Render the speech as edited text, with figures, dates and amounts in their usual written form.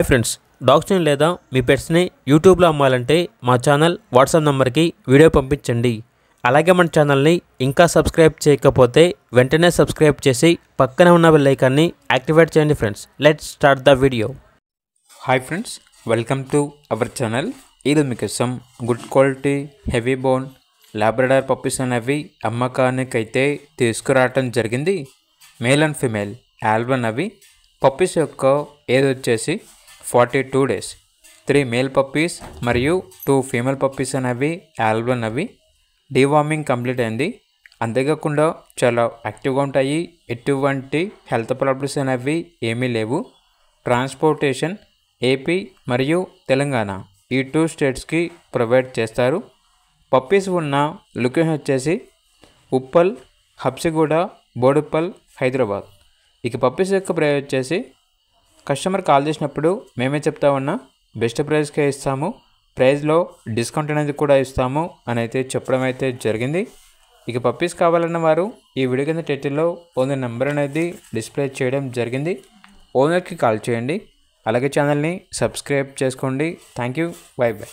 Friends, డాగ్స్ని లేదా మీ పెట్స్ని యూట్యూబ్లో అమ్మాలంటే మా ఛానల్ వాట్సాప్ నెంబర్కి వీడియో పంపించండి. అలాగే మన ఛానల్ని ఇంకా సబ్స్క్రైబ్ చేయకపోతే వెంటనే సబ్స్క్రైబ్ చేసి పక్కనే ఉన్న బెల్ ఐకాన్ని యాక్టివేట్ చేయండి. Friends, let's start the video. Hi friends, welcome to our channel. ఈరోజు మీకోసం good quality heavy bone Labrador puppies అనేవి అమ్మకానికి అయితే తీసుకురావటం జరిగింది. మేల్ అండ్ ఫిమేల్ ఆల్బన్ అవి పప్పీస్ యొక్క ఏజ్ వచ్చేసి 42 days. 3 మేల్ పప్పీస్ మరియు 2 ఫీమేల్ పప్పీస్ అనేవి ఆల్బన్ అవి. డీవార్మింగ్ కంప్లీట్ అయింది. అంతేకాకుండా చాలా యాక్టివ్గా ఉంటాయి. ఎటువంటి హెల్త్ ప్రాబ్లమ్స్ అనేవి ఏమీ లేవు. ట్రాన్స్పోర్టేషన్ ఏపీ మరియు తెలంగాణ ఈ 2 స్టేట్స్కి ప్రొవైడ్ చేస్తారు. పప్పీస్ ఉన్న లొకేషన్ వచ్చేసి ఉప్పల్, హబ్సిగూడ, బోడుప్పల్, హైదరాబాద్. ఇక పప్పీస్ యొక్క ప్రైస్ వచ్చేసి కస్టమర్ కాల్ చేసినప్పుడు మేమే చెప్తా ఉన్నా బెస్ట్ ప్రైస్కే ఇస్తాము, ప్రైస్లో డిస్కౌంట్ అనేది కూడా ఇస్తాము అని అయితే చెప్పడం అయితే జరిగింది. ఇక పప్పీస్ కావాలన్న వారు ఈ వీడియో కింద టైటిల్లో ఓనర్ నెంబర్ అనేది డిస్ప్లే చేయడం జరిగింది. ఓనర్కి కాల్ చేయండి. అలాగే ఛానల్ని సబ్స్క్రైబ్ చేసుకోండి. Thank you. By by.